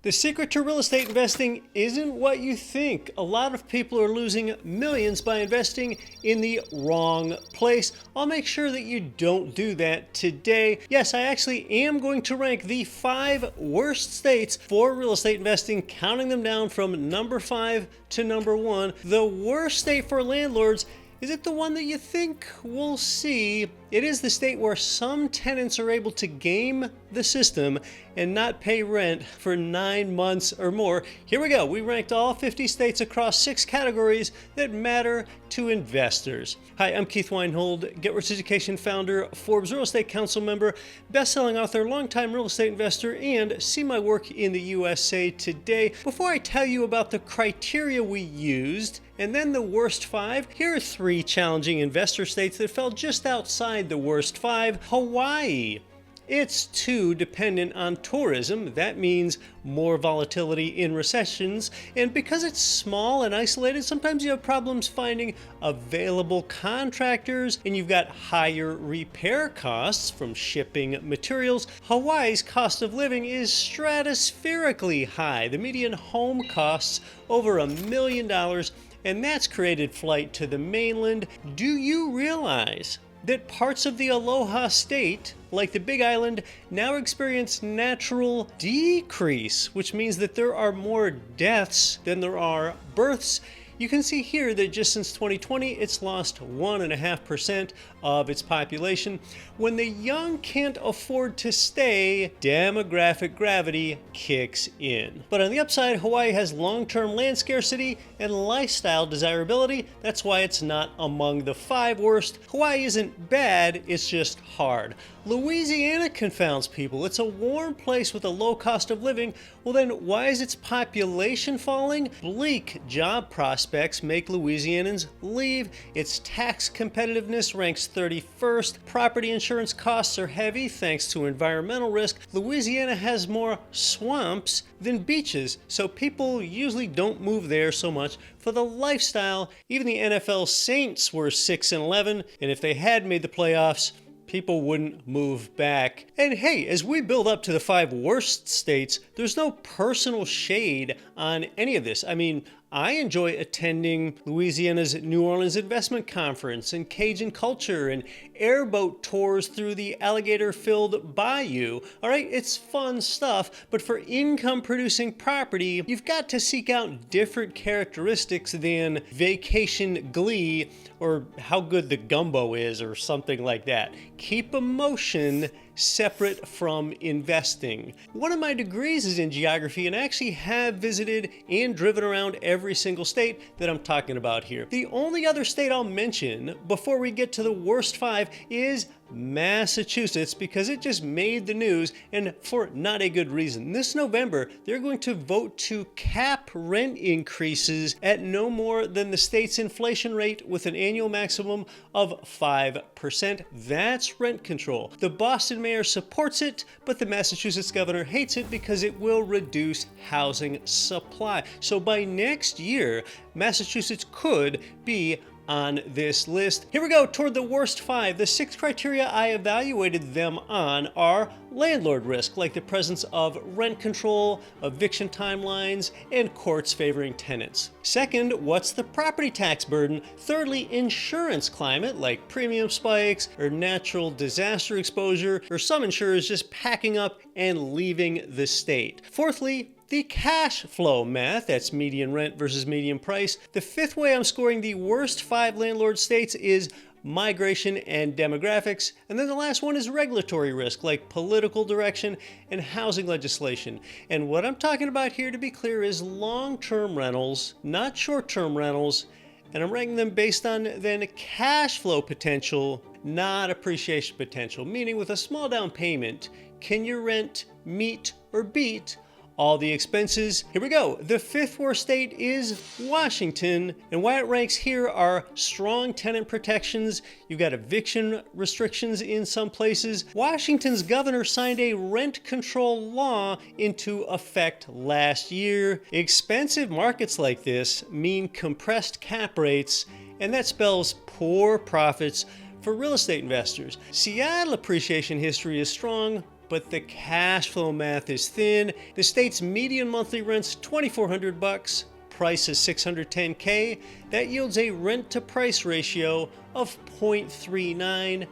The secret to real estate investing isn't what you think. A lot of people are losing millions by investing in the wrong place. I'll make sure that you don't do that today. Yes, I actually am going to rank the 5 worst states for real estate investing, counting them down from number 5 to number 1. The worst state for landlords, is it the one that you think? We'll see. It is the state where some tenants are able to game the system and not pay rent for 9 months or more. Here we go. We ranked all 50 states across 6 categories that matter to investors. Hi, I'm Keith Weinhold, Get Rich Education founder, Forbes Real Estate Council member, best-selling author, longtime real estate investor, and see my work in the USA Today. Before I tell you about the criteria we used and then the worst 5, here are 3 challenging investor states that fell just outside the worst 5. Hawaii. It's too dependent on tourism. That means more volatility in recessions. And because it's small and isolated, sometimes you have problems finding available contractors and you've got higher repair costs from shipping materials. Hawaii's cost of living is stratospherically high. The median home costs over $1 million, and that's created flight to the mainland. Do you realize that parts of the Aloha state, like the Big Island, now experience natural decrease, which means that there are more deaths than there are births? You can see here that just since 2020, it's lost 1.5% of its population. When the young can't afford to stay, demographic gravity kicks in. But on the upside, Hawaii has long-term land scarcity and lifestyle desirability. That's why it's not among the 5 worst. Hawaii isn't bad, it's just hard. Louisiana confounds people. It's a warm place with a low cost of living. Well then, why is its population falling? Bleak job prospects make Louisianans leave. Its tax competitiveness ranks 31st. Property insurance costs are heavy thanks to environmental risk. Louisiana has more swamps than beaches, so people usually don't move there so much for the lifestyle. Even the NFL Saints were 6-11, and if they had made the playoffs, people wouldn't move back. And hey, as we build up to the 5 worst states, there's no personal shade on any of this. I mean, I enjoy attending Louisiana's New Orleans Investment Conference and Cajun culture and airboat tours through the alligator-filled bayou. All right, it's fun stuff, but for income-producing property, you've got to seek out different characteristics than vacation glee or how good the gumbo is or something like that. Keep emotion separate from investing. One of my degrees is in geography, and I actually have visited and driven around every single state that I'm talking about here. The only other state I'll mention before we get to the worst 5 is Massachusetts, because it just made the news, and for not a good reason. This November, they're going to vote to cap rent increases at no more than the state's inflation rate with an annual maximum of 5%. That's rent control. The Boston mayor supports it, but the Massachusetts governor hates it because it will reduce housing supply. So by next year, Massachusetts could be on this list. Here we go toward the worst 5. The 6 criteria I evaluated them on are landlord risk, like the presence of rent control, eviction timelines, and courts favoring tenants. Second, what's the property tax burden? Thirdly, insurance climate, like premium spikes or natural disaster exposure, or some insurers just packing up and leaving the state. Fourthly, the cash flow math, that's median rent versus median price. The 5th way I'm scoring the worst 5 landlord states is migration and demographics. And then the last one is regulatory risk, like political direction and housing legislation. And what I'm talking about here, to be clear, is long-term rentals, not short-term rentals. And I'm ranking them based on then cash flow potential, not appreciation potential. Meaning with a small down payment, can your rent meet or beat all the expenses? Here we go. The 5th worst state is Washington, and why it ranks here are strong tenant protections. You've got eviction restrictions in some places. Washington's governor signed a rent control law into effect last year. Expensive markets like this mean compressed cap rates, and that spells poor profits for real estate investors. Seattle appreciation history is strong, but the cash flow math is thin. The state's median monthly rent's $2,400. Price is $610K. That yields a rent to price ratio of 0.39.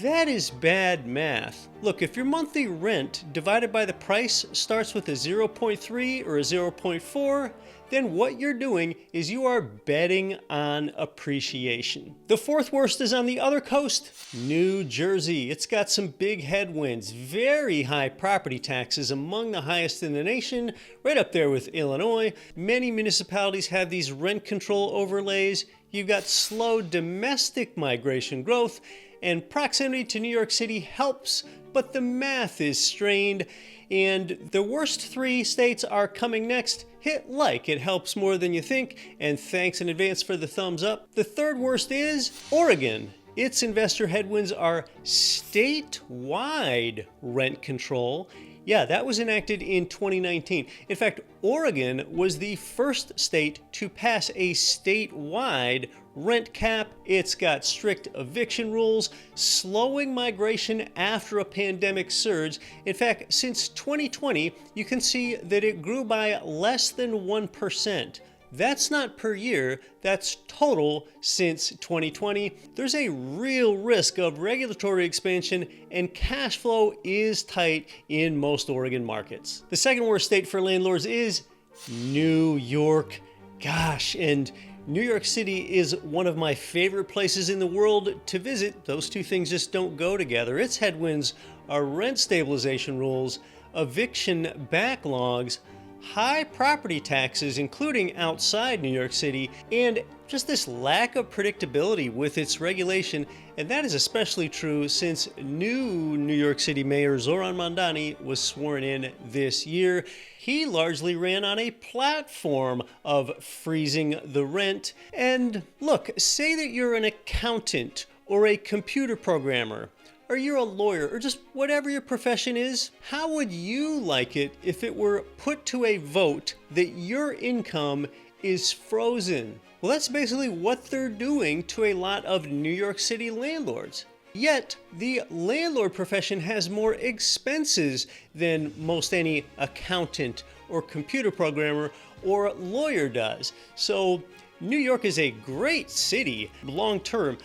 That is bad math. Look, if your monthly rent divided by the price starts with a 0.3 or a 0.4, then what you're doing is you are betting on appreciation. The fourth worst is on the other coast, New Jersey. It's got some big headwinds, very high property taxes, among the highest in the nation, right up there with Illinois. Many municipalities have these rent control overlays. You've got slow domestic migration growth, and proximity to New York City helps, but the math is strained. And the worst three states are coming next. Hit like, it helps more than you think, and thanks in advance for the thumbs up. The third worst is Oregon. Its investor headwinds are statewide rent control. Yeah, that was enacted in 2019. In fact, Oregon was the first state to pass a statewide rent cap. It's got strict eviction rules, slowing migration after a pandemic surge. In fact, since 2020, you can see that it grew by less than 1%. That's not per year, that's total since 2020. There's a real risk of regulatory expansion, and cash flow is tight in most Oregon markets. The second worst state for landlords is New York. Gosh, and New York City is one of my favorite places in the world to visit. Those two things just don't go together. Its headwinds are rent stabilization rules, eviction backlogs, high property taxes, including outside New York City, and just this lack of predictability with its regulation. And that is especially true since new New York City Mayor Zoran Mandani was sworn in this year. He largely ran on a platform of freezing the rent. And look, say that you're an accountant or a computer programmer, or you're a lawyer, or just whatever your profession is. How would you like it if it were put to a vote that your income is frozen? Well, that's basically what they're doing to a lot of New York City landlords. Yet, the landlord profession has more expenses than most any accountant or computer programmer or lawyer does. So, New York is a great city long term.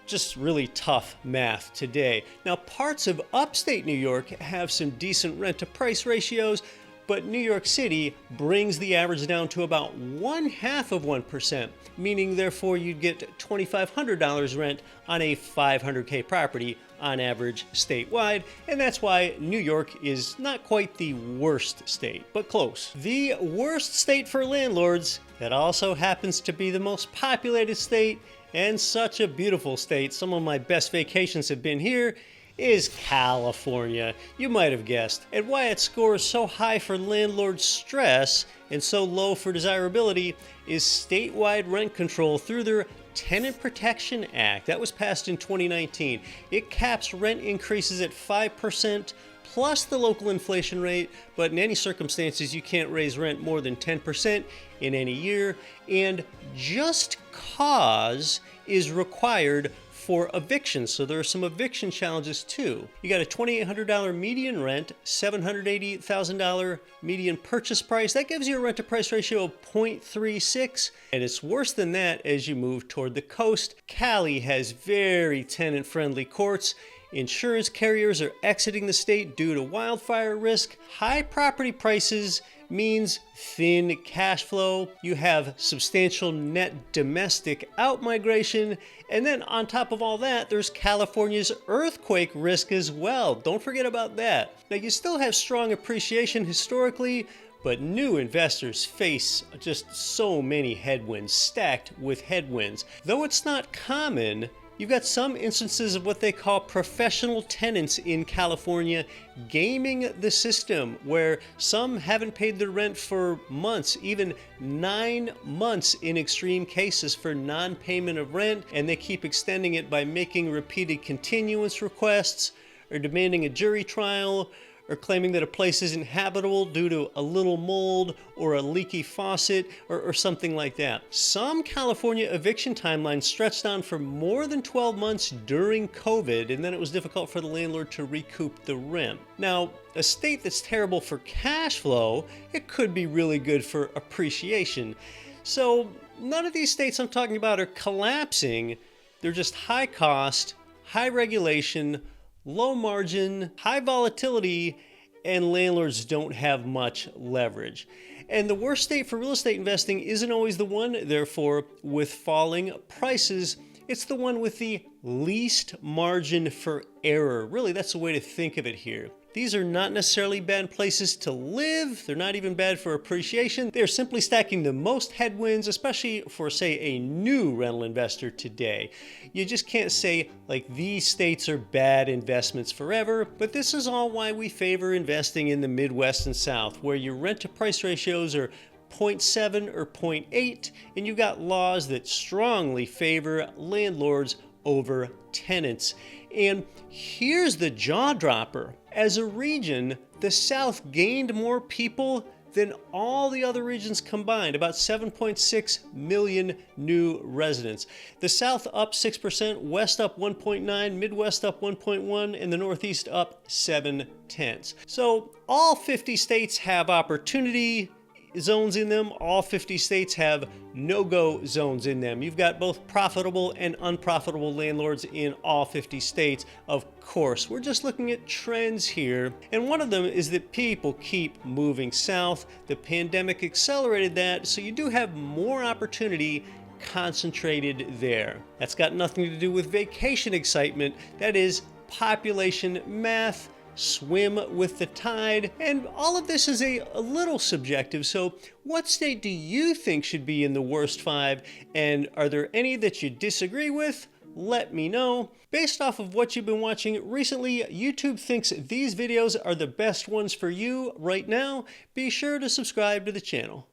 Just really tough math today. Now, parts of upstate New York have some decent rent to price ratios, but New York City brings the average down to about 0.5%, meaning therefore you'd get $2,500 rent on a $500K property on average statewide, and that's why New York is not quite the worst state, but close. The worst state for landlords, that also happens to be the most populated state, and such a beautiful state. Some of my best vacations have been here, is California. You might have guessed. And why it scores so high for landlord stress and so low for desirability is statewide rent control through their Tenant Protection Act. That was passed in 2019. It caps rent increases at 5% plus the local inflation rate, but in any circumstances you can't raise rent more than 10% in any year, and just cause is required for evictions. So there are some eviction challenges too. You got a $2,800 median rent, $780,000 median purchase price. That gives you a rent to price ratio of 0.36, and it's worse than that as you move toward the coast. Cali has very tenant-friendly courts. Insurance carriers are exiting the state due to wildfire risk. High property prices means thin cash flow. You have substantial net domestic outmigration. And then on top of all that, there's California's earthquake risk as well. Don't forget about that. Now, you still have strong appreciation historically, but new investors face just so many headwinds, stacked with headwinds. Though it's not common, you've got some instances of what they call professional tenants in California gaming the system, where some haven't paid their rent for months, even 9 months in extreme cases for non-payment of rent, and they keep extending it by making repeated continuance requests or demanding a jury trial or claiming that a place isn't habitable due to a little mold or a leaky faucet or something like that. Some California eviction timelines stretched on for more than 12 months during COVID, and then it was difficult for the landlord to recoup the rent. Now, a state that's terrible for cash flow, it could be really good for appreciation. So none of these states I'm talking about are collapsing. They're just high cost, high regulation, low margin, high volatility, and landlords don't have much leverage. And the worst state for real estate investing isn't always the one, therefore, with falling prices. It's the one with the least margin for error. Really, that's the way to think of it here. These are not necessarily bad places to live. They're not even bad for appreciation. They're simply stacking the most headwinds, especially for, say, a new rental investor today. You just can't say, like, these states are bad investments forever, but this is all why we favor investing in the Midwest and South, where your rent-to-price ratios are 0.7 or 0.8, and you've got laws that strongly favor landlords over tenants. And here's the jaw dropper. As a region, the South gained more people than all the other regions combined, about 7.6 million new residents. The South up 6%, West up 1.9, Midwest up 1.1, and the Northeast up 0.7. So all 50 states have opportunity zones in them. All 50 states have no-go zones in them. You've got both profitable and unprofitable landlords in all 50 states. Of course, we're just looking at trends here, and one of them is that people keep moving south. The pandemic accelerated that, so you do have more opportunity concentrated there. That's got nothing to do with vacation excitement. That is population math. Swim with the tide, and all of this is a little subjective. So what state do you think should be in the worst 5, and are there any that you disagree with? Let me know. Based off of what you've been watching recently, YouTube thinks these videos are the best ones for you right now. Be sure to subscribe to the channel.